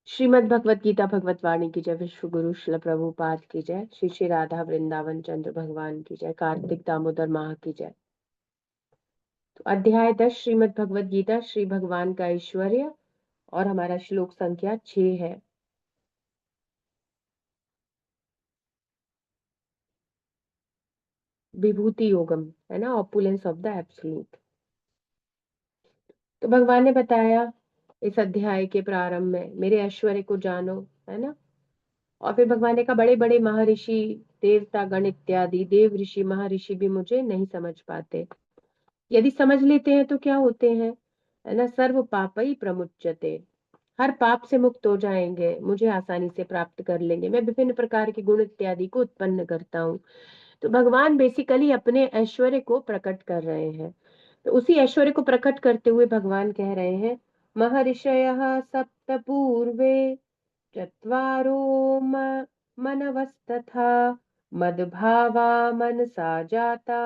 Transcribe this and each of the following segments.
श्रीमद् भगवत गीता भगवत वाणी की जय। विश्व गुरु शिल प्रभुपाद की जय। श्री श्री राधा वृंदावन चंद्र भगवान की जय। कार्तिक दामोदर माह की जय। तो अध्याय 10 श्रीमद् भगवत गीता, श्री भगवान का ऐश्वर्य, और हमारा श्लोक संख्या 6 है। विभूति योगम, है ना, ऑपुलेंस ऑफ द एब्सोल्यूट। तो भगवान ने बताया इस अध्याय के प्रारंभ में, मेरे ऐश्वर्य को जानो, है ना। और फिर भगवान ने कहा, बड़े बड़े महर्षि, देवता गण इत्यादि देव ऋषि महर्षि भी मुझे नहीं समझ पाते। यदि समझ लेते हैं तो क्या होते हैं, है ना, सर्व पापई प्रमुच्यते, हर पाप से मुक्त हो जाएंगे, मुझे आसानी से प्राप्त कर लेंगे। मैं विभिन्न प्रकार के गुण इत्यादि को उत्पन्न करता हूँ। तो भगवान बेसिकली अपने ऐश्वर्य को प्रकट कर रहे हैं। तो उसी ऐश्वर्य को प्रकट करते हुए भगवान कह रहे हैं, महर्षयः सप्त पूर्वे चत्वारो मनवस्तथा मद्भावा मनसा जाता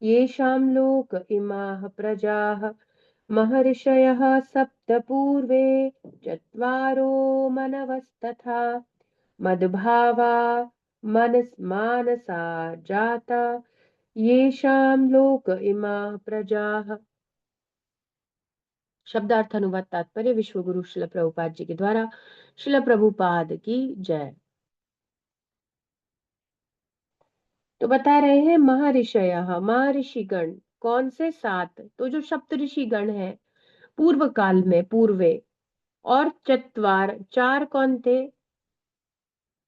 येषां लोक इमाः प्रजाः। महर्षयः सप्त पूर्वे चत्वारो मनवस्तथा मद्भावा मानसा जाता येषां लोक इमाः प्रजाः। शब्दार्थ अनुवाद तात्पर्य विश्व गुरु शिल प्रभुपाद जी के द्वारा। शिल प्रभुपाद की जय। तो बता रहे हैं, महर्षय, महर्षिगण कौन से? 7। तो जो सप्तऋषि गण है पूर्व काल में, पूर्वे, और चत्वार, 4 कौन थे?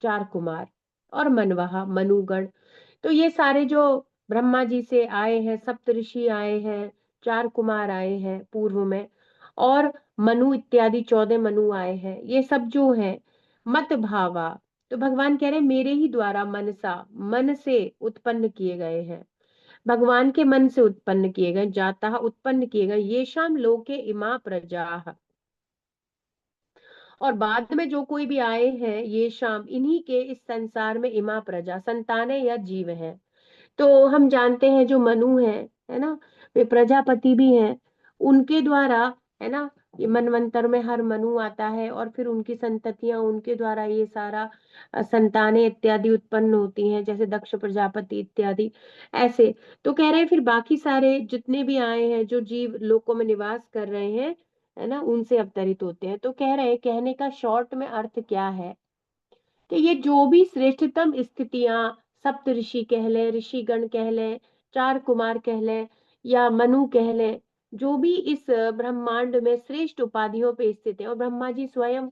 4 कुमार, और मनवहा, मनुगण। तो ये सारे जो ब्रह्मा जी से आए हैं, सप्तऋषि आए हैं, 4 कुमार आए हैं पूर्व में, और मनु इत्यादि 14 मनु आए हैं, ये सब जो है मत भावा। तो भगवान कह रहे हैं, मेरे ही द्वारा मनसा, मन से उत्पन्न किए गए हैं, भगवान के मन से उत्पन्न किए गए, जाता उत्पन्न किए गए, ये शाम लोके इमा प्रजा। और बाद में जो कोई भी आए हैं, ये शाम, इन्हीं के इस संसार में इमा प्रजा, संतानें या जीव हैं। तो हम जानते हैं जो मनु है ना, वे प्रजापति भी हैं, उनके द्वारा, है ना, ये मनवंतर में हर मनु आता है, और फिर उनकी संततियां, उनके द्वारा ये सारा संतानें इत्यादि उत्पन्न होती हैं, जैसे दक्ष प्रजापति इत्यादि, ऐसे। तो कह रहे हैं फिर बाकी सारे जितने भी आए हैं, जो जीव लोकों में निवास कर रहे हैं, है ना, उनसे अवतरित होते हैं। तो कह रहे हैं, कहने का शॉर्ट में अर्थ क्या है कि ये जो भी श्रेष्ठतम स्थितियां, सप्त ऋषि कह लें, ऋषिगण कह लें, 4 कुमार कह लें, या मनु कह लें, जो भी इस ब्रह्मांड में श्रेष्ठ उपाधियों पे स्थित है, और ब्रह्मा जी स्वयं,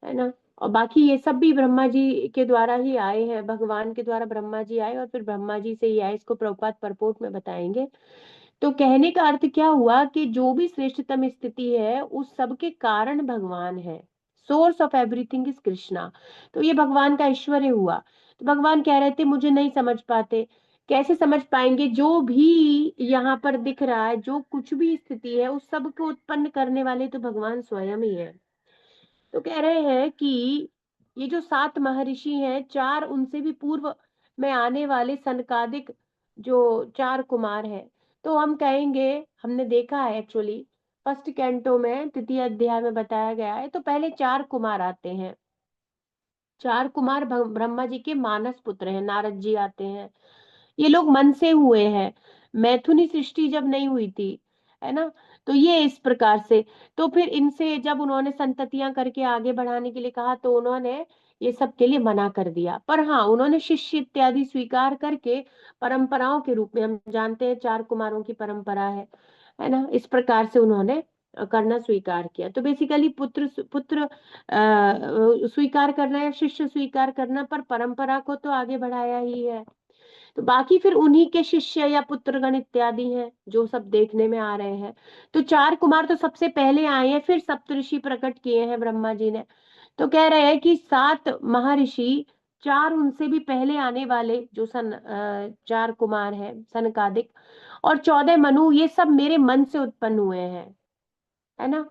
है ना, और बाकी ये सब भी ब्रह्मा जी के द्वारा ही आए हैं, भगवान के द्वारा ब्रह्मा जी आए और फिर ब्रह्मा जी से ही आए, इसको प्रभुपाद परपोर्ट में बताएंगे। तो कहने का अर्थ क्या हुआ कि जो भी श्रेष्ठतम स्थिति है, उस सब के कारण भगवान है। Source of everything is Krishna. तो ये भगवान का ऐश्वर्य हुआ। तो भगवान कह रहे थे, मुझे नहीं समझ पाते। कैसे समझ पाएंगे? जो भी यहाँ पर दिख रहा है, जो कुछ भी स्थिति है, उस सब को उत्पन्न करने वाले तो भगवान स्वयं ही है। तो कह रहे हैं कि ये जो 7 महर्षि हैं, 4 उनसे भी पूर्व में आने वाले सनकादिक जो 4 कुमार हैं, तो हम कहेंगे, हमने देखा है एक्चुअली, फर्स्ट कैंटो में तृतीय अध्याय में बताया गया है, तो पहले 4 कुमार आते हैं। 4 कुमार ब्रह्मा जी के मानस पुत्र हैं, नारद जी आते हैं। ये लोग मन से हुए हैं, मैथुनी सृष्टि जब नहीं हुई थी, है ना। तो ये इस प्रकार से, तो फिर इनसे जब उन्होंने संततियां करके आगे बढ़ाने के लिए कहा, तो उन्होंने ये सब के लिए मना कर दिया। पर हाँ, उन्होंने शिष्य इत्यादि स्वीकार करके, परंपराओं के रूप में, हम जानते हैं 4 कुमारों की परंपरा है ना, इस प्रकार से उन्होंने करना स्वीकार किया। तो बेसिकली पुत्र पुत्र स्वीकार करना या शिष्य स्वीकार करना, पर परंपरा को तो आगे बढ़ाया ही है। तो बाकी फिर उन्हीं के शिष्य या पुत्रगण इत्यादि हैं, जो सब देखने में आ रहे हैं। तो 4 कुमार तो सबसे पहले आए हैं, फिर सप्तऋषि प्रकट किए हैं ब्रह्मा जी ने। तो कह रहे हैं कि 7 महर्षि, 4 उनसे भी पहले आने वाले जो 4 कुमार हैं सनकादिक, और 14 मनु, ये सब मेरे मन से उत्पन्न हुए हैं, है ना,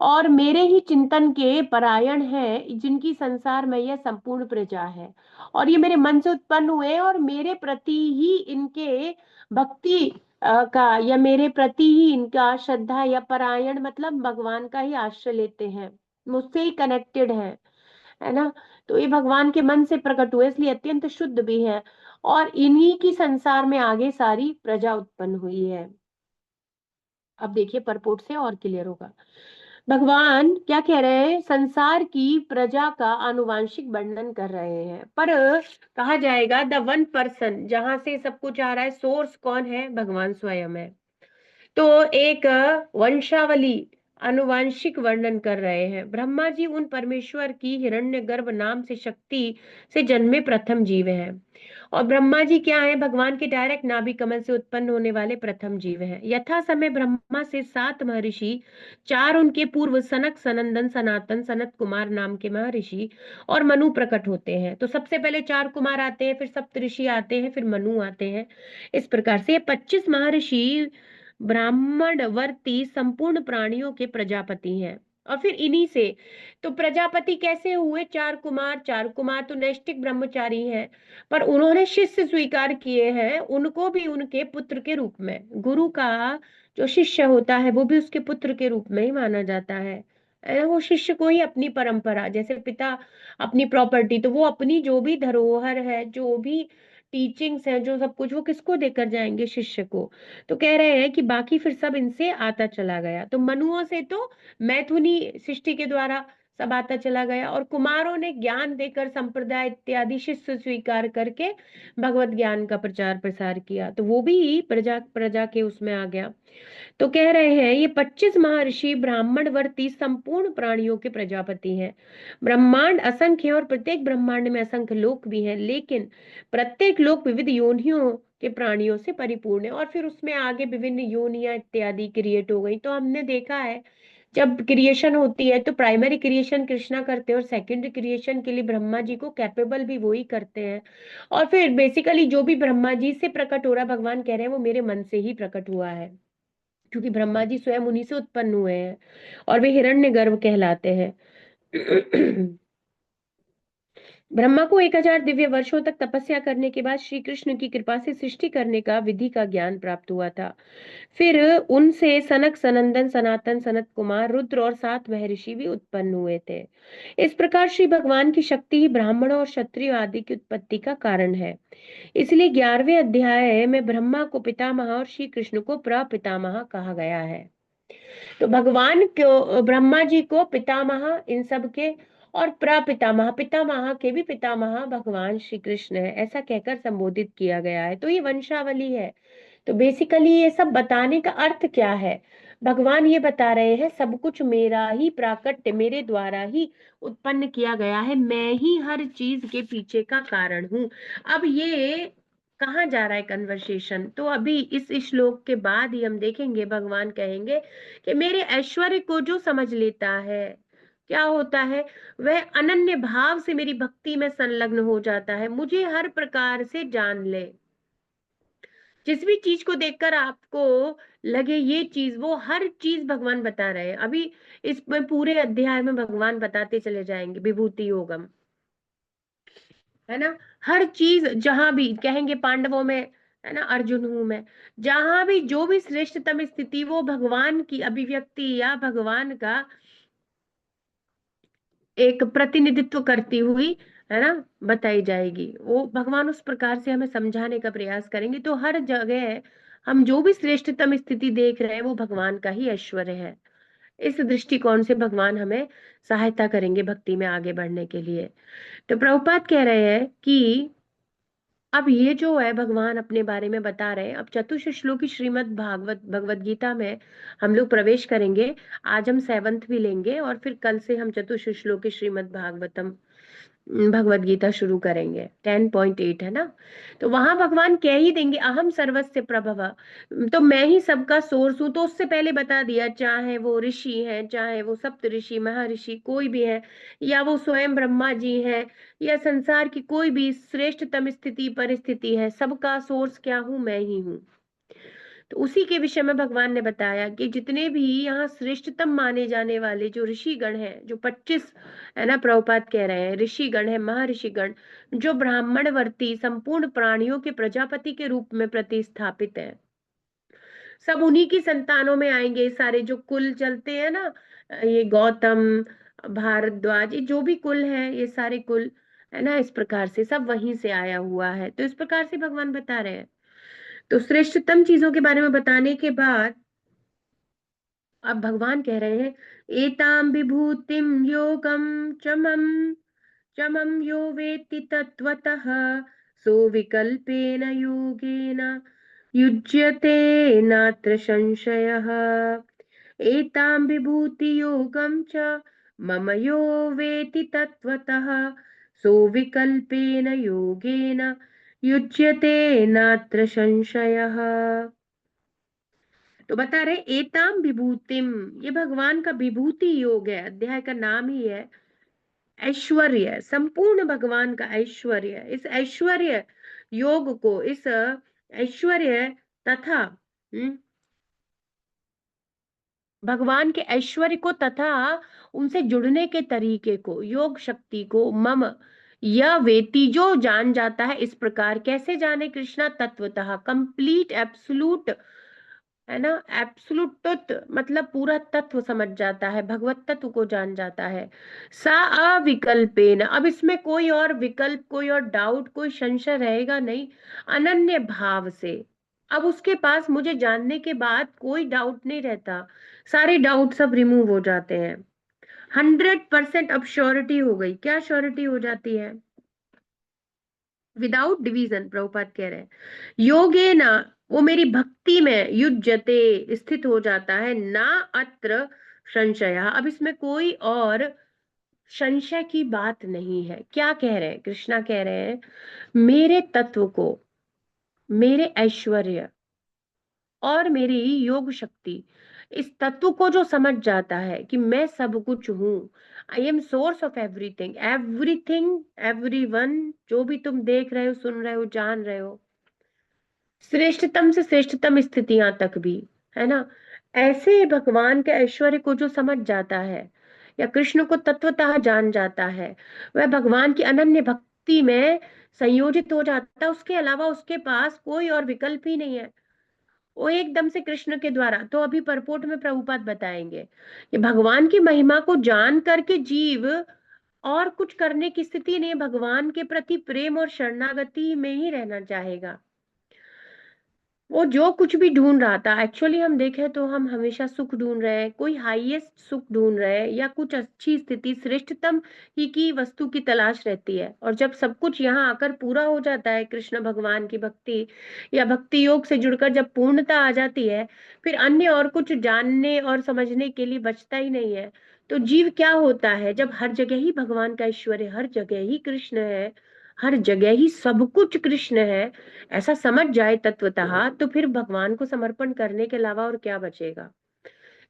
और मेरे ही चिंतन के परायण है, जिनकी संसार में यह संपूर्ण प्रजा है। और ये मेरे मन से उत्पन्न हुए हैं, और मेरे प्रति ही इनके भक्ति का, या मेरे प्रति ही इनका श्रद्धा या परायण, मतलब भगवान का ही आश्रय लेते हैं। मुझसे ही कनेक्टेड है ना। तो ये भगवान के मन से प्रकट हुए, इसलिए अत्यंत शुद्ध भी है। और इन्हीं की संसार में आगे सारी प्रजा उत्पन्न हुई है। अब देखिए परपोर्ट से और क्लियर होगा। भगवान क्या कह रहे हैं, संसार की प्रजा का आनुवांशिक वर्णन कर रहे हैं। पर कहा जाएगा द वन पर्सन, जहां से सब कुछ आ रहा है, सोर्स कौन है, भगवान स्वयं है। तो एक वंशावली, आनुवांशिक वर्णन कर रहे हैं। ब्रह्मा जी उन परमेश्वर की हिरण्यगर्भ नाम से शक्ति से जन्मे प्रथम जीव हैं। और ब्रह्मा जी क्या है, भगवान के डायरेक्ट नाभि कमल से उत्पन्न होने वाले प्रथम जीव हैं। यथा समय ब्रह्मा से 7 महर्षि, 4 उनके पूर्व सनक, सनंदन, सनातन, सनत कुमार नाम के महर्षि और मनु प्रकट होते हैं। तो सबसे पहले 4 कुमार आते हैं, फिर सप्तऋषि आते हैं, फिर मनु आते हैं। इस प्रकार से ये 25 महर्षि ब्राह्मण वर्ती संपूर्ण प्राणियों के प्रजापति हैं। और फिर इन्हीं से तो प्रजापति कैसे हुए, 4 कुमार। 4 कुमार तो नैष्ठिक ब्रह्मचारी हैं, पर उन्होंने शिष्य स्वीकार किए हैं, उनको भी उनके पुत्र के रूप में। गुरु का जो शिष्य होता है वो भी उसके पुत्र के रूप में ही माना जाता है। वो शिष्य को ही अपनी परंपरा, जैसे पिता अपनी प्रॉपर्टी, तो वो अपनी जो भी धरोहर है, जो भी टीचिंग्स है, जो सब कुछ, वो किसको देकर जाएंगे, शिष्य को। तो कह रहे हैं कि बाकी फिर सब इनसे आता चला गया। तो मनुओं से तो मैथुनी सृष्टि के द्वारा सब आता चला गया, और कुमारों ने ज्ञान देकर संप्रदाय इत्यादि शिष्य स्वीकार करके भगवत ज्ञान का प्रचार प्रसार किया, तो वो भी प्रजा प्रजा के उसमें आ गया। तो कह रहे हैं ये 25 महर्षि ब्राह्मण वर्ती संपूर्ण प्राणियों के प्रजापति हैं। ब्रह्मांड असंख्य है और प्रत्येक ब्रह्मांड में असंख्य लोक भी हैं, लेकिन प्रत्येक लोक विविध योनियों के प्राणियों से परिपूर्ण है। और फिर उसमें आगे विभिन्न योनियां इत्यादि क्रिएट हो गई। तो हमने देखा है जब क्रिएशन होती है तो प्राइमरी क्रिएशन कृष्णा करते हैं, और सेकेंडरी क्रिएशन के लिए ब्रह्मा जी को कैपेबल भी वही करते हैं। और फिर बेसिकली जो भी ब्रह्मा जी से प्रकट हो रहा है, भगवान कह रहे हैं वो मेरे मन से ही प्रकट हुआ है, क्योंकि ब्रह्मा जी स्वयं उन्हीं से उत्पन्न हुए हैं और वे हिरण्यगर्भ कहलाते हैं। ब्रह्मा को 1000 दिव्य वर्षों तक तपस्या करने के बाद श्री कृष्ण की कृपा से सृष्टि करने का विधि का ज्ञान प्राप्त हुआ था। फिर उनसे सनक, सनंदन, सनातन, सनत कुमार, रुद्र और 7 महर्षि भी उत्पन्न हुए थे। इस प्रकार श्री भगवान की शक्ति ही ब्राह्मणों और क्षत्रिय आदि की उत्पत्ति का कारण है। इसलिए 11वें अध्याय में ब्रह्मा को पितामह और श्री कृष्ण को प्रपितामह कहा गया है। तो भगवान को, ब्रह्मा जी को पितामह इन सब के, और प्रपितामह, पितामह के भी पितामह भगवान श्री कृष्ण है, ऐसा कहकर संबोधित किया गया है। तो ये वंशावली है। तो बेसिकली ये सब बताने का अर्थ क्या है, भगवान ये बता रहे हैं सब कुछ मेरा ही प्राकट्य, मेरे द्वारा ही उत्पन्न किया गया है, मैं ही हर चीज के पीछे का कारण हूँ। अब ये कहाँ जा रहा है कन्वर्सेशन, तो अभी इस श्लोक के बाद ही हम देखेंगे, भगवान कहेंगे कि मेरे ऐश्वर्य को जो समझ लेता है, क्या होता है, वह अनन्य भाव से मेरी भक्ति में संलग्न हो जाता है, मुझे हर प्रकार से जान ले। जिस भी चीज को देखकर आपको लगे ये चीज, वो हर चीज भगवान बता रहे हैं। अभी इस पूरे अध्याय में भगवान बताते चले जाएंगे विभूति योगम, है ना। हर चीज जहां भी कहेंगे पांडवों में, है ना, अर्जुन हूं मैं, जहां भी जो भी श्रेष्ठतम स्थिति वो भगवान की अभिव्यक्ति या भगवान का एक प्रतिनिधित्व करती हुई, है ना, बताई जाएगी। वो भगवान उस प्रकार से हमें समझाने का प्रयास करेंगे। तो हर जगह हम जो भी श्रेष्ठतम स्थिति देख रहे हैं वो भगवान का ही ऐश्वर्य है। इस दृष्टिकोण से भगवान हमें सहायता करेंगे भक्ति में आगे बढ़ने के लिए। तो प्रभुपाद कह रहे हैं कि अब ये जो है भगवान अपने बारे में बता रहे हैं। अब चतुर्थ श्लोकी श्रीमद् भागवत भगवत गीता में हम लोग प्रवेश करेंगे। आज हम 7th भी लेंगे और फिर कल से हम चतुर्थ श्लोकी श्रीमद् भागवतम भगवत गीता शुरू करेंगे। 10.8 है ना। तो वहां भगवान कह ही देंगे अहम सर्वस्य प्रभव, तो मैं ही सबका सोर्स हूं। तो उससे पहले बता दिया, चाहे वो ऋषि हैं, चाहे वो सप्त ऋषि महर्षि कोई भी है, या वो स्वयं ब्रह्मा जी हैं, या संसार की कोई भी श्रेष्ठतम स्थिति परिस्थिति है, सबका सोर्स क्या हूं, मैं ही हूँ। तो उसी के विषय में भगवान ने बताया कि जितने भी यहाँ श्रेष्ठतम माने जाने वाले जो ऋषिगण हैं, जो 25, है ना, प्रभुपाद कह रहे हैं ऋषिगण है, महर्षिगण, जो ब्राह्मण वर्ती संपूर्ण प्राणियों के प्रजापति के रूप में प्रतिस्थापित है, सब उन्हीं की संतानों में आएंगे। सारे जो कुल चलते हैं ना, ये गौतम, भारद्वाज, ये जो भी कुल है, ये सारे कुल है ना, इस प्रकार से सब वहीं से आया हुआ है। तो इस प्रकार से भगवान बता रहे हैं। तो श्रेष्ठतम चीजों के बारे में बताने के बाद अब भगवान कह रहे हैं, एताम विभूतिम योगम चमम चमम यो वेत्ति तत्वतः सो विकल्पेन योगेन युज्यते नात्र संशयः। एतां विभूति योगं च मम यो वेति तत्वतः सो विकल्पेन योगेन युज्यते नात्र संशयः। तो बता रहे एताम विभूतिम, ये भगवान का विभूति योग है, अध्याय का नाम ही है ऐश्वर्य, संपूर्ण भगवान का ऐश्वर्य। इस ऐश्वर्य योग को, इस ऐश्वर्य तथा भगवान के ऐश्वर्य को तथा उनसे जुड़ने के तरीके को, योग शक्ति को मम यह वेती, जो जान जाता है। इस प्रकार कैसे जाने? कृष्णा तत्वतः, कंप्लीट एब्सोल्यूट, है ना, एब्सोल्यूट मतलब पूरा तत्व समझ जाता है, भगवत तत्व को जान जाता है। सा अविकल्पेन, अब इसमें कोई और विकल्प, कोई और डाउट, कोई संशय रहेगा नहीं, अनन्य भाव से। अब उसके पास मुझे जानने के बाद कोई डाउट नहीं रहता, सारे डाउट सब रिमूव हो जाते हैं। 100% अब श्योरिटी हो गई। क्या श्योरिटी हो जाती है? विदाउट डिवीजन, प्रभुपाद कह रहे हैं योगे ना, वो मेरी भक्ति में युज्यते स्थित हो जाता है, ना अत्र संशय, अब इसमें कोई और संशय की बात नहीं है। क्या कह रहे हैं? कृष्णा कह रहे हैं मेरे तत्व को, मेरे ऐश्वर्य और मेरी योग शक्ति, इस तत्व को जो समझ जाता है कि मैं सब कुछ हूं, I am source of everything, everything, everyone, जो भी तुम देख रहे हो, सुन रहे हो, जान रहे हो, श्रेष्ठतम से श्रेष्ठतम स्थितियां तक भी, है ना, ऐसे भगवान के ऐश्वर्य को जो समझ जाता है या कृष्ण को तत्वतः जान जाता है, वह भगवान की अनन्य भक्ति में संयोजित हो जाता है। उसके अलावा उसके पास कोई और विकल्प ही नहीं है, वो एकदम से कृष्ण के द्वारा। तो अभी परपोर्ट में प्रभुपाद बताएंगे कि भगवान की महिमा को जान करके जीव और कुछ करने की स्थिति नहीं, भगवान के प्रति प्रेम और शरणागति में ही रहना चाहेगा। वो जो कुछ भी ढूंढ रहा था, एक्चुअली हम देखें तो हम हमेशा सुख ढूंढ रहे हैं, कोई हाईएस्ट सुख ढूंढ रहे हैं या कुछ अच्छी स्थिति, श्रेष्ठतम ही की वस्तु की तलाश रहती है। और जब सब कुछ यहाँ आकर पूरा हो जाता है, कृष्ण भगवान की भक्ति या भक्ति योग से जुड़कर जब पूर्णता आ जाती है, फिर अन्य और कुछ जानने और समझने के लिए बचता ही नहीं है। तो जीव क्या होता है, जब हर जगह ही भगवान का ऐश्वर्य, हर जगह ही कृष्ण है, हर जगह ही सब कुछ कृष्ण है, ऐसा समझ जाए तत्वतः, तो फिर भगवान को समर्पण करने के अलावा और क्या बचेगा।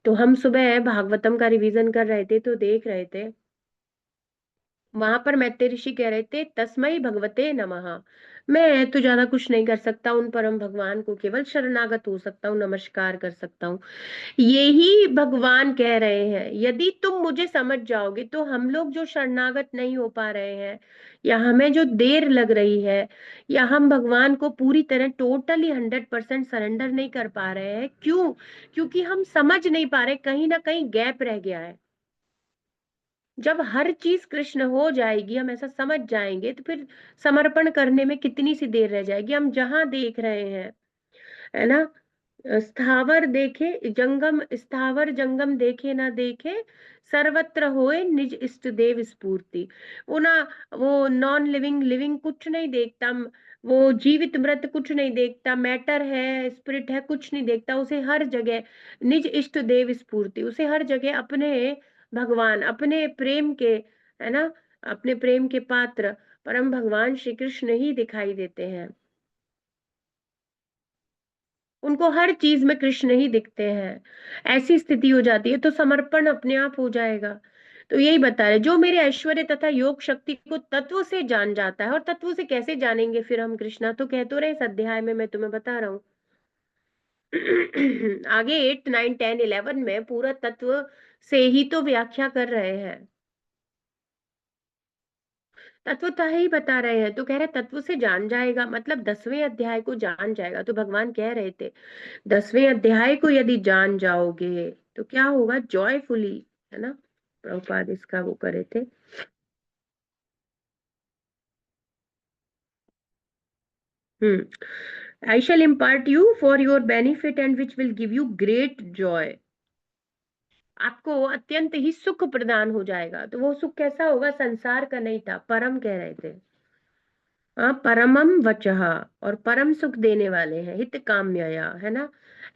तो हम सुबह भागवतम का रिवीजन कर रहे थे, तो देख रहे थे वहां पर मैत्रेय ऋषि कह रहे थे तस्मै भगवते नमः, मैं तो ज्यादा कुछ नहीं कर सकता, उन परम भगवान को केवल शरणागत हो सकता हूँ, नमस्कार कर सकता हूँ। यही भगवान कह रहे हैं, यदि तुम मुझे समझ जाओगे, तो हम लोग जो शरणागत नहीं हो पा रहे हैं या हमें जो देर लग रही है या हम भगवान को पूरी तरह टोटली 100% सरेंडर नहीं कर पा रहे हैं, क्यों? क्योंकि हम समझ नहीं पा रहे, कहीं ना कहीं गैप रह गया है। जब हर चीज कृष्ण हो जाएगी, हम ऐसा समझ जाएंगे, तो फिर समर्पण करने में कितनी सी देर रह जाएगी। हम जहां देख रहे हैं, है ना, स्थावर देखे जंगम, स्थावर जंगम देखे ना देखे, सर्वत्र होए निज इष्ट देव स्फूर्ति। वो ना, वो नॉन लिविंग, लिविंग कुछ नहीं देखता, वो जीवित मृत कुछ नहीं देखता, मैटर है स्पिरिट है कुछ नहीं देखता, उसे हर जगह निज इष्ट देव स्फूर्ति, उसे हर जगह अपने भगवान, अपने प्रेम के, है ना, अपने प्रेम के पात्र परम भगवान श्री कृष्ण ही दिखाई देते हैं। उनको हर चीज में कृष्ण ही दिखते हैं। ऐसी स्थिति हो जाती है, तो समर्पण अपने आप हो जाएगा। तो यही बता रहे, जो मेरे ऐश्वर्य तथा योग शक्ति को तत्व से जान जाता है, और तत्व से कैसे जानेंगे फिर हम कृष्णा, तो कह तो रहे इस अध्याय में, मैं तुम्हें बता रहा हूँ। आगे 8 9 10 11 में पूरा तत्व से ही तो व्याख्या कर रहे हैं, तत्वतः ही बता रहे हैं। तो कह रहे तत्व से जान जाएगा, मतलब 10वें अध्याय को जान जाएगा। तो भगवान कह रहे थे 10वें अध्याय को यदि जान जाओगे तो क्या होगा, जॉयफुली, है ना, प्रभुपाद इसका वो करे थे। I shall impart you for your benefit and which will give you great joy. आपको अत्यंत ही सुख प्रदान हो जाएगा। तो वो सुख कैसा होगा? संसार का नहीं था, परम कह रहे थे। हाँ, परमम वचः, और परम सुख देने वाले हैं, हित काम्यया, है ना।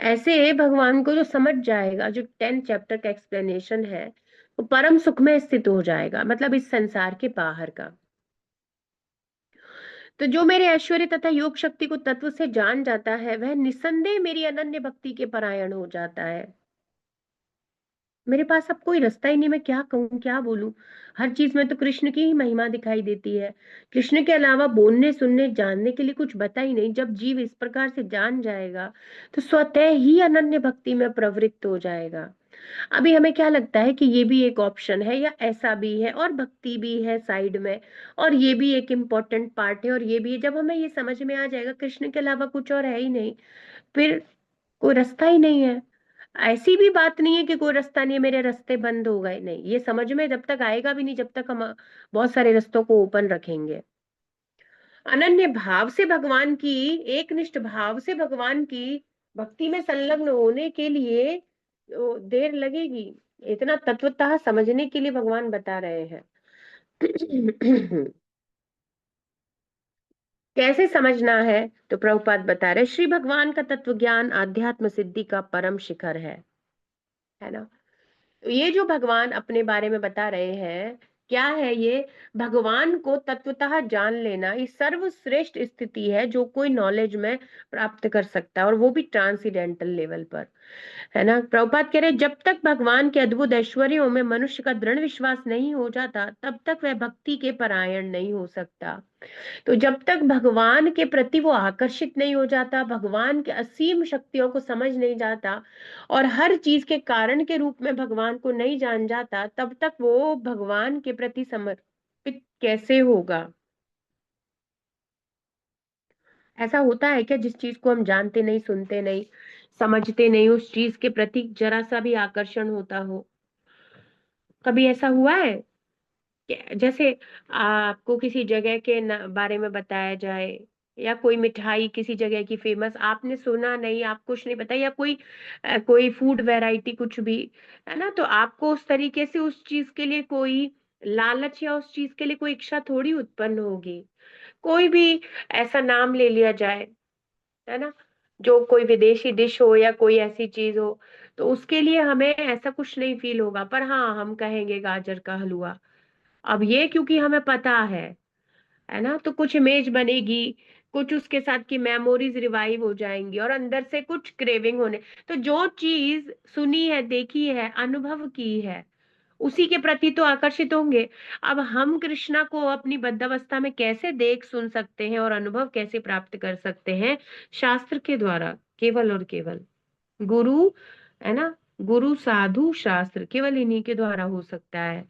ऐसे भगवान को जो समझ जाएगा, जो 10 चैप्टर का एक्सप्लेनेशन है, वो परम सुख में स्थित हो जाएगा, मतलब इस संसार के बाहर का। तो जो मेरे ऐश्वर्य तथा योग शक्ति को तत्व से जान जाता है, वह निसंदेह मेरी अनन्य भक्ति के परायण हो जाता है। मेरे पास अब कोई रास्ता ही नहीं, मैं क्या कहूँ, क्या बोलूं। हर चीज में तो कृष्ण की ही महिमा दिखाई देती है। कृष्ण के अलावा बोलने सुनने जानने के लिए कुछ बता ही नहीं। जब जीव इस प्रकार से जान जाएगा, तो स्वतः ही अनन्य भक्ति में प्रवृत्त हो जाएगा। अभी हमें क्या लगता है कि ये भी एक ऑप्शन है, या ऐसा भी है, और भक्ति भी है साइड में, और ये भी एक इम्पोर्टेंट पार्ट है, और ये भी है। जब हमें ये समझ में आ जाएगा कृष्ण के अलावा कुछ और है ही नहीं, फिर कोई रास्ता ही नहीं है। ऐसी भी बात नहीं है कि कोई रास्ता नहीं है, मेरे रास्ते बंद हो गए, नहीं, ये समझ में जब तक आएगा भी नहीं, जब तक हम बहुत सारे रास्तों को ओपन रखेंगे। अनन्य भाव से भगवान की, एक निष्ठ भाव से भगवान की भक्ति में संलग्न होने के लिए देर लगेगी। इतना तत्वतः समझने के लिए भगवान बता रहे हैं। कैसे समझना है? तो प्रभुपाद बता रहे, श्री भगवान का तत्व ज्ञान आध्यात्म सिद्धि का परम शिखर है ना। तो ये जो भगवान अपने बारे में बता रहे हैं, क्या है ये? भगवान को तत्वतः जान लेना ये सर्वश्रेष्ठ स्थिति है जो कोई नॉलेज में प्राप्त कर सकता है, और वो भी ट्रांसीडेंटल लेवल पर, है ना। प्रभुपाद कह रहे, जब तक भगवान के अद्भुत ऐश्वर्यों में मनुष्य का दृढ़ विश्वास नहीं हो जाता, तब तक वह भक्ति के परायण नहीं हो सकता। तो जब तक भगवान के प्रति वो आकर्षित नहीं हो जाता, भगवान के असीम शक्तियों को समझ नहीं जाता, और हर चीज के कारण के रूप में भगवान को नहीं जान जाता, तब तक वो भगवान के प्रति समर्पित कैसे होगा? ऐसा होता है क्या, जिस चीज को हम जानते नहीं, सुनते नहीं, समझते नहीं, उस चीज के प्रति जरा सा भी आकर्षण होता हो? कभी ऐसा हुआ है? जैसे आपको किसी जगह के बारे में बताया जाए, या कोई मिठाई किसी जगह की फेमस, आपने सुना नहीं, आप कुछ नहीं पता, या कोई कोई फूड वैरायटी कुछ भी, है ना, तो आपको उस तरीके से उस चीज के लिए कोई लालच, या उस चीज के लिए कोई इच्छा थोड़ी उत्पन्न होगी। कोई भी ऐसा नाम ले लिया जाए, है ना, जो कोई विदेशी डिश हो या कोई ऐसी चीज हो, तो उसके लिए हमें ऐसा कुछ नहीं फील होगा, पर हाँ, हम कहेंगे गाजर का हलवा। अब ये क्योंकि हमें पता है ना, तो कुछ इमेज बनेगी, कुछ उसके साथ की मेमोरीज रिवाइव हो जाएंगी, और अंदर से कुछ क्रेविंग होने। तो जो चीज सुनी है, देखी है, अनुभव की है, उसी के प्रति तो आकर्षित होंगे। अब हम कृष्णा को अपनी बद्धावस्था में कैसे देख सुन सकते हैं और अनुभव कैसे प्राप्त कर सकते हैं? शास्त्र के द्वारा, केवल और केवल। गुरु, है ना, गुरु साधु शास्त्र, केवल इन्हीं के द्वारा हो सकता है।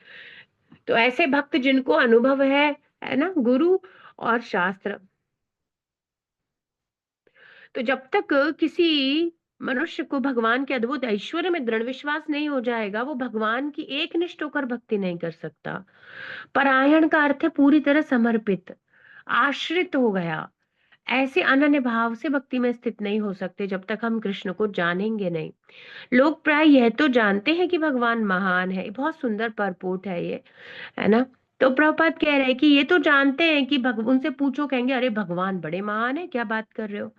तो ऐसे भक्त जिनको अनुभव है ना, गुरु और शास्त्र। तो जब तक किसी मनुष्य को भगवान के अद्भुत ऐश्वर्य में दृढ़ विश्वास नहीं हो जाएगा, वो भगवान की एक निष्ठ होकर भक्ति नहीं कर सकता। परायण का अर्थ है पूरी तरह समर्पित, आश्रित हो गया। ऐसे अनन्य भाव से भक्ति में स्थित नहीं हो सकते जब तक हम कृष्ण को जानेंगे नहीं। लोग प्राय यह तो जानते हैं कि भगवान महान है, बहुत सुंदर परपोट है ना। तो प्रभुपाद कह रहे हैं कि ये तो जानते हैं कि उनसे पूछो, कहेंगे अरे भगवान बड़े महान है, क्या बात कर रहे हो,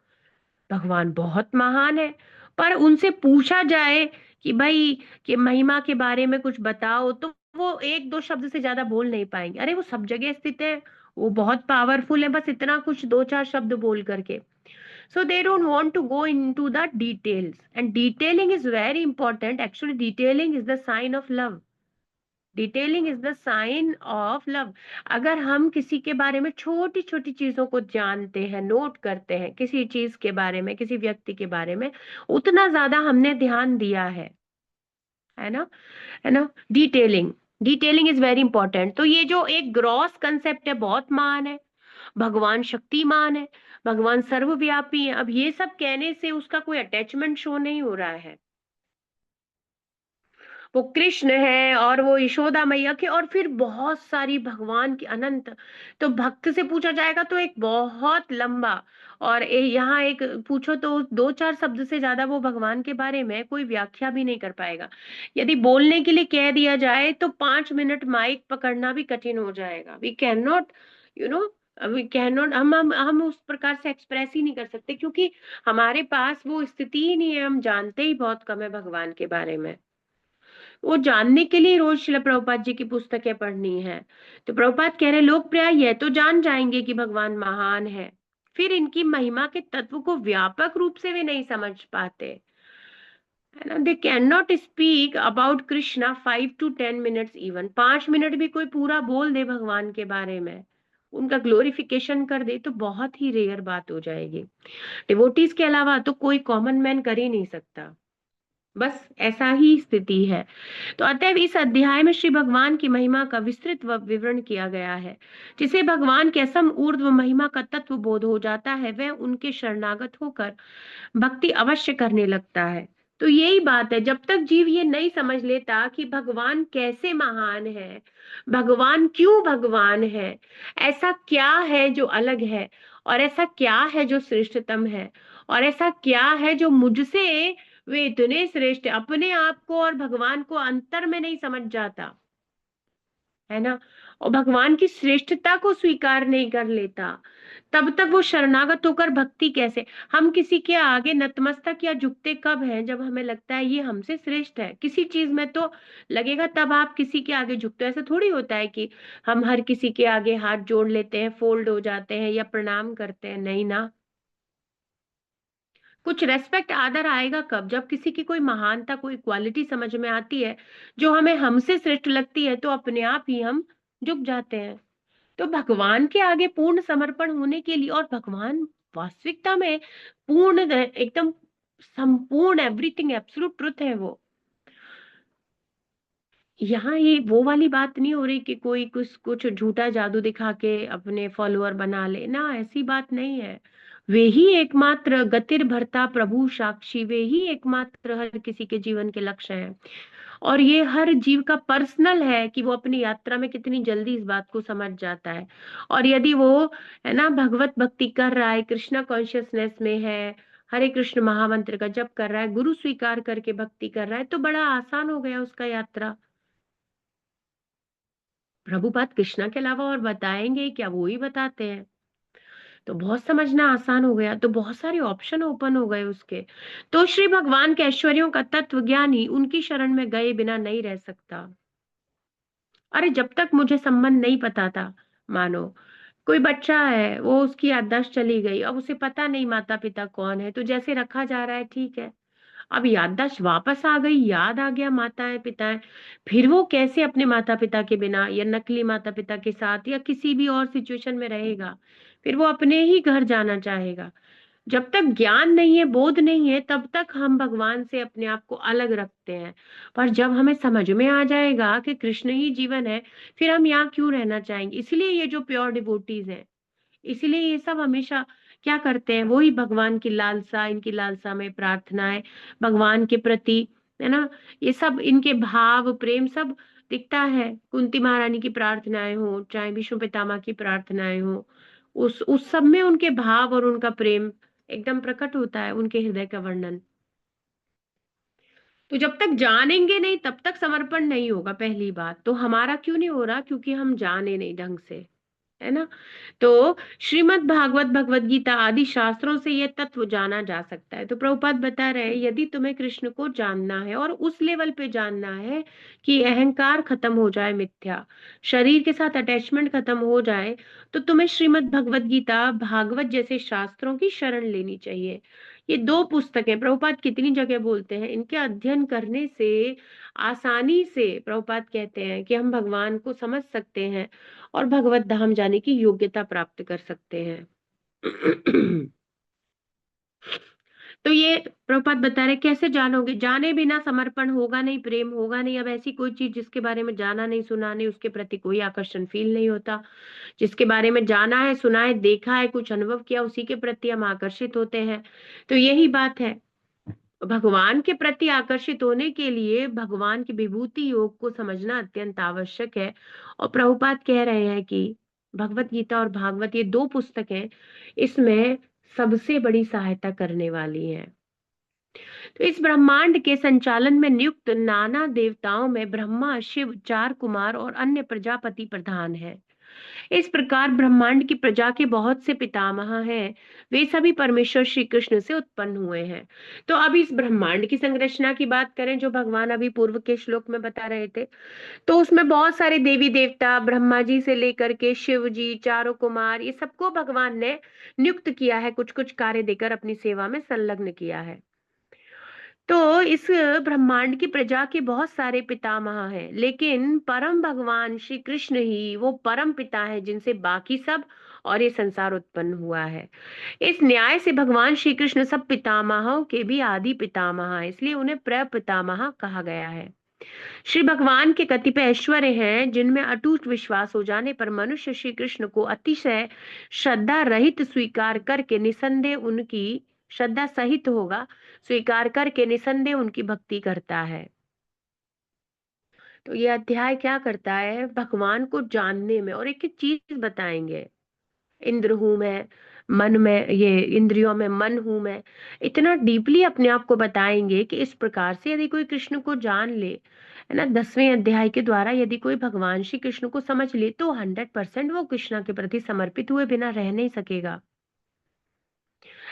भगवान बहुत महान है। पर उनसे पूछा जाए कि भाई, कि महिमा के बारे में कुछ बताओ, तो वो एक दो शब्द से ज्यादा बोल नहीं पाएंगे। अरे वो सब जगह स्थित है, वो बहुत पावरफुल है, बस इतना कुछ दो चार शब्द बोल करके। So they don't want to go into the details, and detailing is very important. Actually, detailing is the sign of love. Detailing is the sign of love. अगर हम किसी के बारे में छोटी छोटी चीजों को जानते हैं, नोट करते हैं, किसी चीज के बारे में, किसी व्यक्ति के बारे में उतना ज्यादा हमने ध्यान दिया है ना, है ना। Detailing, detailing is very important. तो ये जो एक ग्रॉस कंसेप्ट है, बहुत महान है, भगवान शक्तिमान है, भगवान सर्वव्यापी है, अब ये सब कहने से उसका कोई अटैचमेंट शो नहीं हो रहा है। वो कृष्ण है और वो यशोदा मैया के, और फिर बहुत सारी भगवान की अनंत। तो भक्त से पूछा जाएगा तो एक बहुत लंबा, और यहाँ एक पूछो तो दो चार शब्द से ज्यादा वो भगवान के बारे में कोई व्याख्या भी नहीं कर पाएगा। यदि बोलने के लिए कह दिया जाए तो 5 मिनट माइक पकड़ना भी कठिन हो जाएगा। We can not, you know, we can not, हम उस प्रकार से एक्सप्रेस ही नहीं कर सकते, क्योंकि हमारे पास वो स्थिति ही नहीं है। हम जानते ही बहुत कम है भगवान के बारे में। वो जानने के लिए रोज शिला प्रभुपाद जी की पुस्तकें पढ़नी है। तो प्रभुपाद कह रहे लोग प्राय यह तो जान जाएंगे कि भगवान महान है, फिर इनकी महिमा के तत्व को व्यापक रूप से वे नहीं समझ पाते, है ना। They can not speak about Krishna 5 to 10 minutes, even 5 minute भी कोई पूरा बोल दे भगवान के बारे में, उनका ग्लोरिफिकेशन कर दे, तो बहुत ही रेयर बात हो जाएगी। डिवोटीज के अलावा तो कोई कॉमन मैन कर ही नहीं सकता। बस ऐसा ही स्थिति है। तो अतएव इस अध्याय में श्री भगवान की महिमा का विस्तृत विवरण किया गया है। जिसे भगवान के असम ऊर्ध्व महिमा का तत्व बोध हो जाता है, वह उनके शरणागत होकर भक्ति अवश्य करने लगता है। तो यही बात है, जब तक जीव ये नहीं समझ लेता कि भगवान कैसे महान है, भगवान क्यों भगवान है, ऐसा क्या है जो अलग है, और ऐसा क्या है जो श्रेष्ठतम है, और ऐसा क्या है जो मुझसे वे इतने श्रेष्ठ है, अपने आप को और भगवान को अंतर में नहीं समझ जाता, है ना, और भगवान की श्रेष्ठता को स्वीकार नहीं कर लेता, तब तक वो शरणागत होकर भक्ति कैसे। हम किसी के आगे नतमस्तक या झुकते कब हैं? जब हमें लगता है ये हमसे श्रेष्ठ है किसी चीज में, तो लगेगा तब आप किसी के आगे झुकते हो। ऐसा थोड़ी होता है कि हम हर किसी के आगे हाथ जोड़ लेते हैं, फोल्ड हो जाते हैं या प्रणाम करते हैं, नहीं ना। कुछ रेस्पेक्ट आदर आएगा कब? जब किसी की कोई महानता, कोई क्वालिटी समझ में आती है जो हमें हमसे श्रेष्ठ लगती है, तो अपने आप ही हम झुक जाते हैं। तो भगवान के आगे पूर्ण समर्पण होने के लिए, और भगवान वास्तविकता में पूर्ण एकदम संपूर्ण एवरीथिंग एब्सोल्यूट ट्रुथ है वो। यहाँ ये वो वाली बात नहीं हो रही कि कोई कुछ कुछ झूठा जादू दिखा के अपने फॉलोअर बना ले ना, ऐसी बात नहीं है। वे ही एकमात्र गतिर भरता प्रभु साक्षी, वे ही एकमात्र हर किसी के जीवन के लक्ष्य हैं। और ये हर जीव का पर्सनल है कि वो अपनी यात्रा में कितनी जल्दी इस बात को समझ जाता है। और यदि वो, है ना, भगवत भक्ति कर रहा है, कृष्णा कॉन्शियसनेस में है, हरे कृष्ण महामंत्र का जप कर रहा है, गुरु स्वीकार करके भक्ति कर रहा है, तो बड़ा आसान हो गया उसका यात्रा। प्रभुपाद कृष्णा के अलावा और बताएंगे क्या? वो ही बताते हैं। तो बहुत समझना आसान हो गया, तो बहुत सारे ऑप्शन ओपन हो गए उसके। तो श्री भगवान के ऐश्वर्यों का तत्व ज्ञानी उनकी शरण में गए बिना नहीं रह सकता। अरे जब तक मुझे संबंध नहीं पता था, मानो कोई बच्चा है, वो उसकी याददाश्त चली गई, अब उसे पता नहीं माता पिता कौन है, तो जैसे रखा जा रहा है ठीक है। अब याददाश्त वापस आ गई, याद आ गया माताएं पिताएं, फिर वो कैसे अपने माता पिता के बिना या नकली माता पिता के साथ या किसी भी और सिचुएशन में रहेगा? फिर वो अपने ही घर जाना चाहेगा। जब तक ज्ञान नहीं है, बोध नहीं है, तब तक हम भगवान से अपने आप को अलग रखते हैं। पर जब हमें समझ में आ जाएगा कि कृष्ण ही जीवन है, फिर हम यहाँ क्यों रहना चाहेंगे? इसलिए ये जो प्योर डिवोटीज हैं, इसीलिए ये सब हमेशा क्या करते हैं, वही भगवान की लालसा, इनकी लालसा में प्रार्थना है भगवान के प्रति, है ना। ये सब इनके भाव प्रेम सब दिखता है। कुंती महारानी की प्रार्थनाएं हो, चाहे विष्णु पितामह की प्रार्थनाएं हो, उस सब में उनके भाव और उनका प्रेम एकदम प्रकट होता है, उनके हृदय का वर्णन। तो जब तक जानेंगे नहीं तब तक समर्पण नहीं होगा, पहली बात तो। हमारा क्यों नहीं हो रहा? क्योंकि हम जाने नहीं ढंग से, है ना। तो श्रीमद् भागवत, भगवत गीता आदि शास्त्रों से यह तत्व जाना जा सकता है। तो प्रभुपाद बता रहे हैं, यदि तुम्हें कृष्ण को जानना है और उस लेवल पे जानना है कि अहंकार खत्म हो जाए, मिथ्या शरीर के साथ अटैचमेंट खत्म हो जाए, तो तुम्हें श्रीमद् भगवत गीता, भागवत जैसे शास्त्रों की शरण लेनी चाहिए। ये दो पुस्तकें प्रभुपाद कितनी जगह बोलते हैं, इनके अध्ययन करने से आसानी से प्रभुपाद कहते हैं कि हम भगवान को समझ सकते हैं और भगवत धाम जाने की योग्यता प्राप्त कर सकते हैं। तो ये प्रभुपाद बता रहे कैसे जानोगे? जाने बिना समर्पण होगा नहीं, प्रेम होगा नहीं। अब ऐसी कोई चीज जिसके बारे में जाना नहीं, सुना नहीं, उसके प्रति कोई आकर्षण फील नहीं होता। जिसके बारे में जाना है, सुना है, देखा है, कुछ अनुभव किया, उसी के प्रति हम आकर्षित होते हैं। तो यही बात है। भगवान के प्रति आकर्षित होने के लिए भगवान की विभूति योग को समझना अत्यंत आवश्यक है। और प्रभुपाद कह रहे हैं कि भगवत गीता और भागवत, ये दो पुस्तकें इसमें सबसे बड़ी सहायता करने वाली हैं। तो इस ब्रह्मांड के संचालन में नियुक्त नाना देवताओं में ब्रह्मा, शिव, चार कुमार और अन्य प्रजापति प्रधान है। इस प्रकार ब्रह्मांड की प्रजा के बहुत से पितामह हैं। वे सभी परमेश्वर श्री कृष्ण से उत्पन्न हुए हैं। तो अब इस ब्रह्मांड की संरचना की बात करें, जो भगवान अभी पूर्व के श्लोक में बता रहे थे, तो उसमें बहुत सारे देवी देवता, ब्रह्मा जी से लेकर के शिव जी, चारों कुमार, ये सबको भगवान ने नियुक्त किया है, कुछ कुछ कार्य देकर अपनी सेवा में संलग्न किया है। तो इस ब्रह्मांड की प्रजा के बहुत सारे पितामह हैं, लेकिन परम भगवान श्री कृष्ण ही वो परम पिता है जिनसे बाकी सब और ये संसार उत्पन्न हुआ है। इस न्याय से भगवान श्री कृष्ण सब पितामहों के भी आदि पितामह हैं, इसलिए उन्हें प्रपितामह कहा गया है। श्री भगवान के कतिपय ऐश्वर्य हैं जिनमें अटूट विश्वास हो जाने पर मनुष्य श्री कृष्ण को अतिशय श्रद्धा रहित स्वीकार करके निसंदेह उनकी श्रद्धा सहित होगा, स्वीकार करके निसंदेह उनकी भक्ति करता है। तो ये अध्याय क्या करता है, भगवान को जानने में, और एक एक चीज बताएंगे। इंद्र हूं मैं, मन में, ये इंद्रियों में मन हूं मैं, इतना डीपली अपने आप को बताएंगे कि इस प्रकार से यदि कोई कृष्ण को जान ले, है ना, 10वें अध्याय के द्वारा यदि कोई भगवान श्री कृष्ण को समझ ले, तो 100% वो कृष्णा के प्रति समर्पित हुए बिना रह नहीं सकेगा।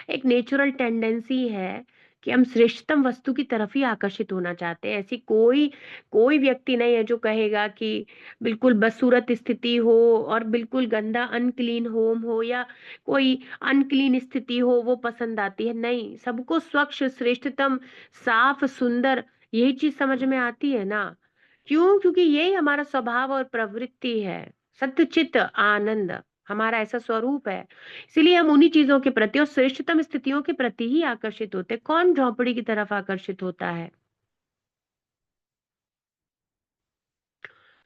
एक नेचुरल टेंडेंसी है कि हम श्रेष्ठतम वस्तु की तरफ ही आकर्षित होना चाहते हैं। ऐसी कोई कोई व्यक्ति नहीं है जो कहेगा कि बिल्कुल बदसूरत स्थिति हो और बिल्कुल गंदा अनक्लीन होम हो या कोई अनक्लीन स्थिति हो वो पसंद आती है। नहीं, सबको स्वच्छ, श्रेष्ठतम, साफ, सुंदर, यही चीज समझ में आती है ना। क्यों? क्योंकि यही हमारा स्वभाव और प्रवृत्ति है। सत्यचित आनंद हमारा ऐसा स्वरूप है। इसीलिए हम उन्हीं चीजों के प्रति और श्रेष्ठतम स्थितियों के प्रति ही आकर्षित होते हैं। कौन झोंपड़ी की तरफ आकर्षित होता है?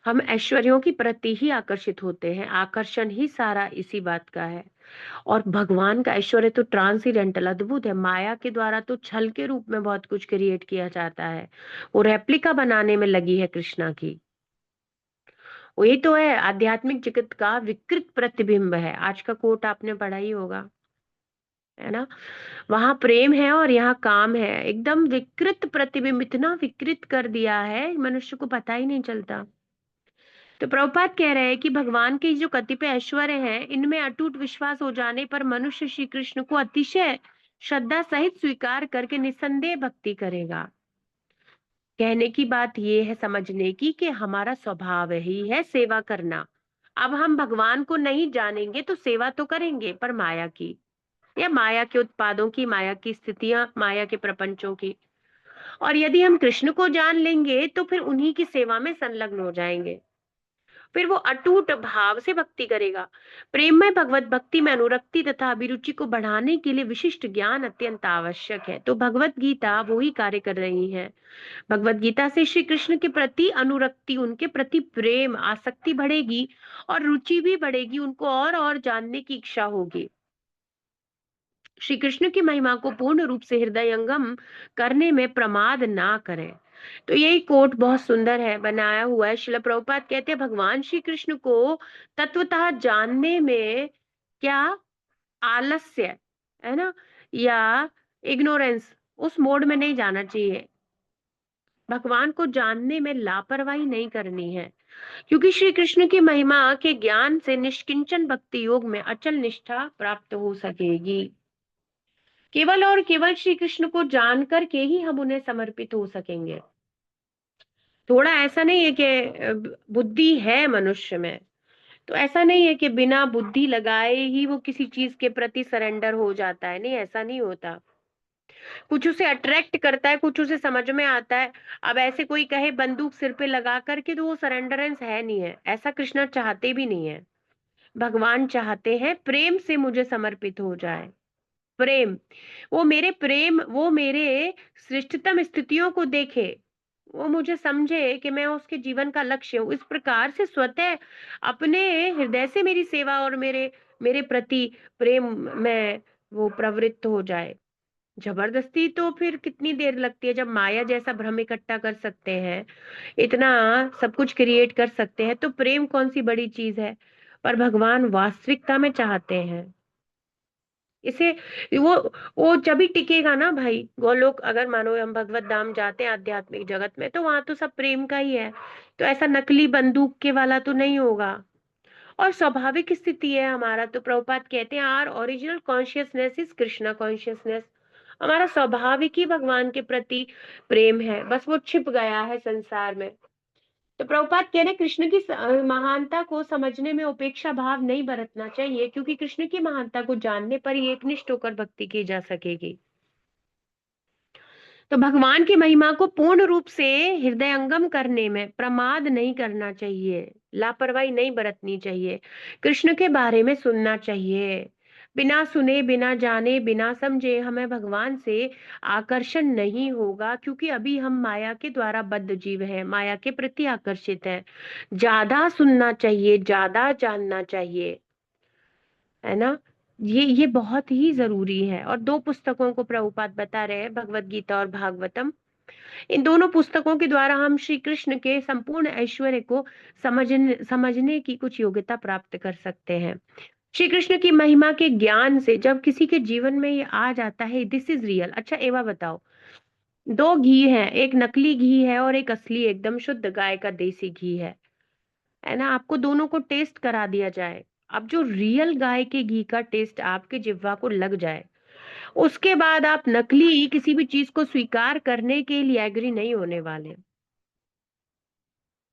हम ऐश्वर्यों की प्रति ही आकर्षित होते हैं। आकर्षण ही सारा इसी बात का है। और भगवान का ऐश्वर्य तो ट्रांसीडेंटल, अद्भुत है। माया के द्वारा तो छल के रूप में बहुत कुछ क्रिएट किया जाता है। वो रेप्लिका बनाने में लगी है कृष्णा की। वही तो है, आध्यात्मिक जगत का विकृत प्रतिबिंब है। आज का कोट आपने पढ़ा ही होगा, है ना। वहां प्रेम है और यहाँ काम है। एकदम विकृत प्रतिबिंब, इतना विकृत कर दिया है मनुष्य को पता ही नहीं चलता। तो प्रभुपाद कह रहे हैं कि भगवान के जो कतिपय ऐश्वर्य हैं, इनमें अटूट विश्वास हो जाने पर मनुष्य श्री कृष्ण को अतिशय श्रद्धा सहित स्वीकार करके निसंदेह भक्ति करेगा। कहने की बात ये है समझने की कि हमारा स्वभाव ही है सेवा करना। अब हम भगवान को नहीं जानेंगे तो सेवा तो करेंगे, पर माया की, या माया के उत्पादों की, माया की स्थितियां, माया के प्रपंचों की। और यदि हम कृष्ण को जान लेंगे तो फिर उन्हीं की सेवा में संलग्न हो जाएंगे। फिर वो अटूट भाव से भक्ति करेगा। प्रेममय भगवत भक्ति में अनुरक्ति तथा अभिरुचि को बढ़ाने के लिए विशिष्ट ज्ञान अत्यंत आवश्यक है। तो भगवत गीता वो ही कार्य कर रही है। भगवत गीता से श्री कृष्ण के प्रति अनुरक्ति, उनके प्रति प्रेम, आसक्ति बढ़ेगी और रुचि भी बढ़ेगी। उनको और जानने की इच्छा होगी। श्री कृष्ण की महिमा को पूर्ण रूप से हृदयंगम करने में प्रमाद ना करें। तो यही कोट बहुत सुंदर है, बनाया हुआ है। श्रील प्रभुपाद कहते हैं भगवान श्री कृष्ण को तत्वतः जानने में क्या आलस्य, है ना, या इग्नोरेंस, उस मोड में नहीं जाना चाहिए। भगवान को जानने में लापरवाही नहीं करनी है, क्योंकि श्री कृष्ण की महिमा के ज्ञान से निष्किंचन भक्ति योग में अचल निष्ठा प्राप्त हो सकेगी। केवल और केवल श्री कृष्ण को जान करके ही हम उन्हें समर्पित हो सकेंगे। थोड़ा ऐसा नहीं है कि बुद्धि है मनुष्य में, तो ऐसा नहीं है कि बिना बुद्धि लगाए ही वो किसी चीज के प्रति सरेंडर हो जाता है। नहीं, ऐसा नहीं होता। कुछ उसे अट्रैक्ट करता है, कुछ उसे समझ में आता है। अब ऐसे कोई कहे बंदूक सिर पे लगा करके, तो वो सरेंडरेंस है नहीं है। ऐसा कृष्ण चाहते भी नहीं है। भगवान चाहते हैं प्रेम से मुझे समर्पित हो जाए। प्रेम, वो मेरे श्रेष्ठतम स्थितियों को देखे, वो मुझे समझे कि मैं उसके जीवन का लक्ष्य हूँ। इस प्रकार से स्वतः अपने हृदय से मेरी सेवा और मेरे मेरे प्रति प्रेम में वो प्रवृत्त हो जाए। जबरदस्ती तो फिर कितनी देर लगती है, जब माया जैसा भ्रम इकट्ठा कर सकते हैं, इतना सब कुछ क्रिएट कर सकते हैं, तो प्रेम कौन सी बड़ी चीज है। पर भगवान वास्तविकता में चाहते हैं इसे। वो वो जब ही टिकेगा ना भाई, गोलोक, अगर मानो हम भगवत धाम जाते हैं आध्यात्मिक जगत में, तो वहां तो सब प्रेम का ही है। तो ऐसा नकली बंदूक के वाला तो नहीं होगा। और स्वाभाविक स्थिति है हमारा, तो प्रभुपाद कहते हैं our original consciousness is Krishna consciousness. हमारा स्वाभाविक ही भगवान के प्रति प्रेम है, बस वो छिप गया है संसार में। तो प्रभुपाद कह रहे हैं कृष्ण की महानता को समझने में उपेक्षा भाव नहीं बरतना चाहिए, क्योंकि कृष्ण की महानता को जानने पर ही एकनिष्ठ होकर भक्ति की जा सकेगी। तो भगवान की महिमा को पूर्ण रूप से हृदयंगम करने में प्रमाद नहीं करना चाहिए, लापरवाही नहीं बरतनी चाहिए। कृष्ण के बारे में सुनना चाहिए। बिना सुने, बिना जाने, बिना समझे हमें भगवान से आकर्षण नहीं होगा, क्योंकि अभी हम माया के द्वारा बद्ध जीव हैं, माया के प्रति आकर्षित हैं। ज्यादा सुनना चाहिए, ज्यादा जानना चाहिए, है ना। ये बहुत ही जरूरी है। और दो पुस्तकों को प्रभुपाद बता रहे हैं, भगवत गीता और भागवतम। इन दोनों पुस्तकों के द्वारा हम श्री कृष्ण के संपूर्ण ऐश्वर्य को समझने की कुछ योग्यता प्राप्त कर सकते हैं। श्री कृष्ण की महिमा के ज्ञान से जब किसी के जीवन में ये आ जाता है, दिस इज रियल। अच्छा एवा बताओ, दो घी है, एक नकली घी है और एक असली एकदम शुद्ध गाय का देसी घी है ना। आपको दोनों को टेस्ट करा दिया जाए, अब जो रियल गाय के घी का टेस्ट आपके जिह्वा को लग जाए, उसके बाद आप नकली किसी भी चीज को स्वीकार करने के लिए एग्री नहीं होने वाले,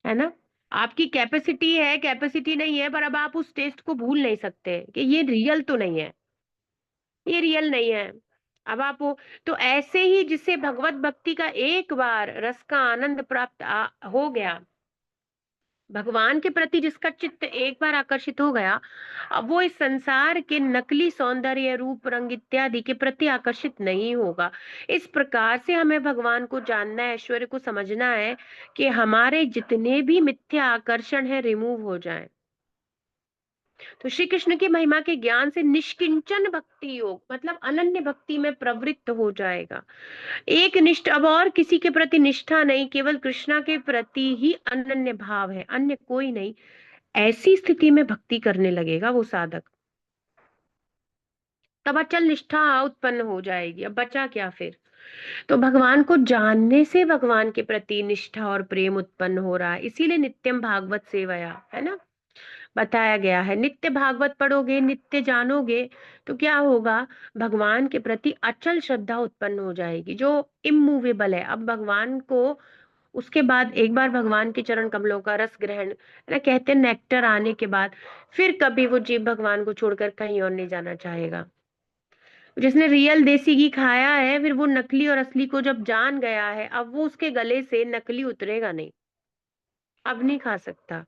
है ना। आपकी कैपेसिटी है, कैपेसिटी नहीं है, पर अब आप उस टेस्ट को भूल नहीं सकते कि ये रियल तो नहीं है, ये रियल नहीं है। अब आप वो, तो ऐसे ही जिससे भगवत भक्ति का एक बार रस का आनंद प्राप्त हो गया, भगवान के प्रति जिसका चित्त एक बार आकर्षित हो गया, अब वो इस संसार के नकली सौंदर्य, रूप, रंग इत्यादि के प्रति आकर्षित नहीं होगा। इस प्रकार से हमें भगवान को जानना है, ऐश्वर्य को समझना है, कि हमारे जितने भी मिथ्या आकर्षण है रिमूव हो जाएं। तो श्री कृष्ण की महिमा के ज्ञान से निष्किंचन भक्ति योग, मतलब अनन्य भक्ति में प्रवृत्त हो जाएगा। एक निष्ठ, अब और किसी के प्रति निष्ठा नहीं, केवल कृष्णा के प्रति ही अनन्य भाव है, अन्य कोई नहीं। ऐसी स्थिति में भक्ति करने लगेगा वो साधक, तब अचल निष्ठा उत्पन्न हो जाएगी। अब बचा क्या फिर। तो भगवान को जानने से भगवान के प्रति निष्ठा और प्रेम उत्पन्न हो रहा है, इसीलिए नित्यम भागवत सेवया, है ना, बताया गया है। नित्य भागवत पढ़ोगे, नित्य जानोगे, तो क्या होगा, भगवान के प्रति अचल श्रद्धा उत्पन्न हो जाएगी, जो इमूवेबल है। अब भगवान को, उसके बाद एक बार भगवान के चरण कमलों का रस ग्रहण, है ना, कहते हैं नेक्टर आने के बाद फिर कभी वो जीव भगवान को छोड़कर कहीं और नहीं जाना चाहेगा। जिसने रियल देसी घी खाया है, फिर वो नकली और असली को जब जान गया है, अब वो उसके गले से नकली उतरेगा नहीं, अब नहीं खा सकता।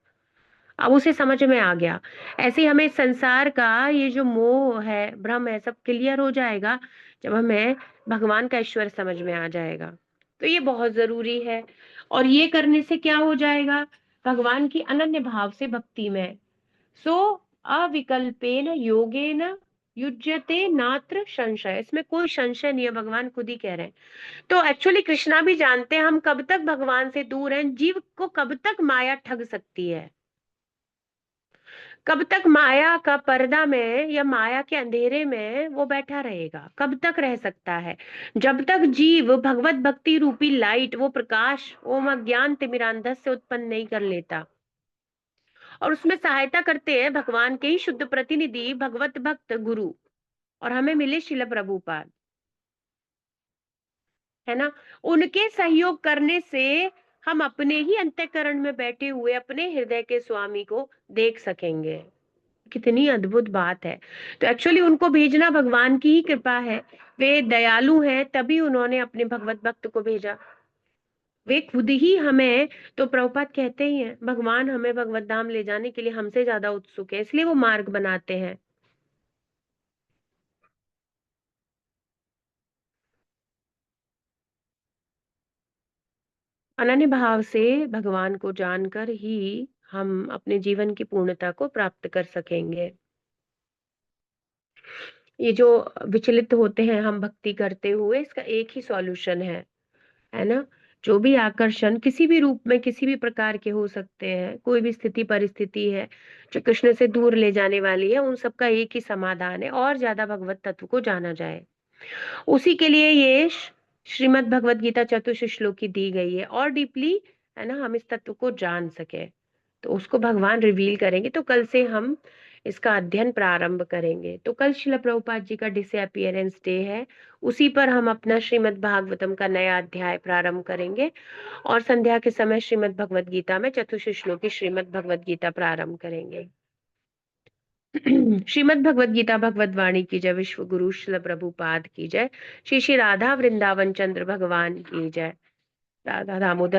अब उसे समझ में आ गया। ऐसे ही हमें संसार का ये जो मोह है, भ्रम है, सब क्लियर हो जाएगा जब हमें भगवान का ईश्वर समझ में आ जाएगा। तो ये बहुत जरूरी है। और ये करने से क्या हो जाएगा, भगवान की अनन्य भाव से भक्ति में, सो अविकल्पेन योगेन युज्यते नात्र संशय, इसमें कोई संशय नहीं है, भगवान खुद ही कह रहे हैं। तो एक्चुअली कृष्णा भी जानते हैं हम कब तक भगवान से दूर हैं, जीव को कब तक माया ठग सकती है, कब तक माया का पर्दा में या माया के अंधेरे में वो बैठा रहेगा, कब तक रह सकता है। जब तक जीव भगवत भक्ति रूपी लाइट, वो प्रकाश, ओम अज्ञान तिमिरांधस से उत्पन्न नहीं कर लेता। और उसमें सहायता करते हैं भगवान के ही शुद्ध प्रतिनिधि भगवत भक्त गुरु, और हमें मिले शिल प्रभुपाद, है ना। उनके सहयोग करने से हम अपने ही अंतःकरण में बैठे हुए अपने हृदय के स्वामी को देख सकेंगे। कितनी अद्भुत बात है। तो एक्चुअली उनको भेजना भगवान की ही कृपा है। वे दयालु हैं, तभी उन्होंने अपने भगवत भक्त को भेजा। वे खुद ही हमें, तो प्रभुपाद कहते ही हैं, भगवान हमें भगवत धाम ले जाने के लिए हमसे ज्यादा उत्सुक है, इसलिए वो मार्ग बनाते हैं। अनन्य भाव से भगवान को जानकर ही हम अपने जीवन की पूर्णता को प्राप्त कर सकेंगे। ये जो विचलित होते हैं हम भक्ति करते हुए, इसका एक ही सॉल्यूशन है ना? जो भी आकर्षण किसी भी रूप में किसी भी प्रकार के हो सकते हैं, कोई भी स्थिति परिस्थिति है जो कृष्ण से दूर ले जाने वाली है, उन सब का एक ही समाधान है, और ज्यादा भगवत तत्व को जाना जाए। उसी के लिए ये श्रीमद् भगवत गीता चतुर्थ श्लोक की दी गई है, और डीपली, है ना, हम इस तत्व को जान सके, तो उसको भगवान रिवील करेंगे। तो कल से हम इसका अध्ययन प्रारंभ करेंगे। तो कल शिला प्रभुपाद जी का डिसअपियरेंस डे है, उसी पर हम अपना श्रीमद् भागवतम का नया अध्याय प्रारंभ करेंगे, और संध्या के समय श्रीमद् भगवत गीता में चतुर्थ श्लोक की श्रीमद् भगवत गीता प्रारंभ करेंगे। श्रीमद् भगवत गीता भगवत वाणी की जय। विश्व गुरु शिल प्रभुपाद की जय। श्री श्री राधा वृंदावन चंद्र भगवान की जय। राधा दामोदर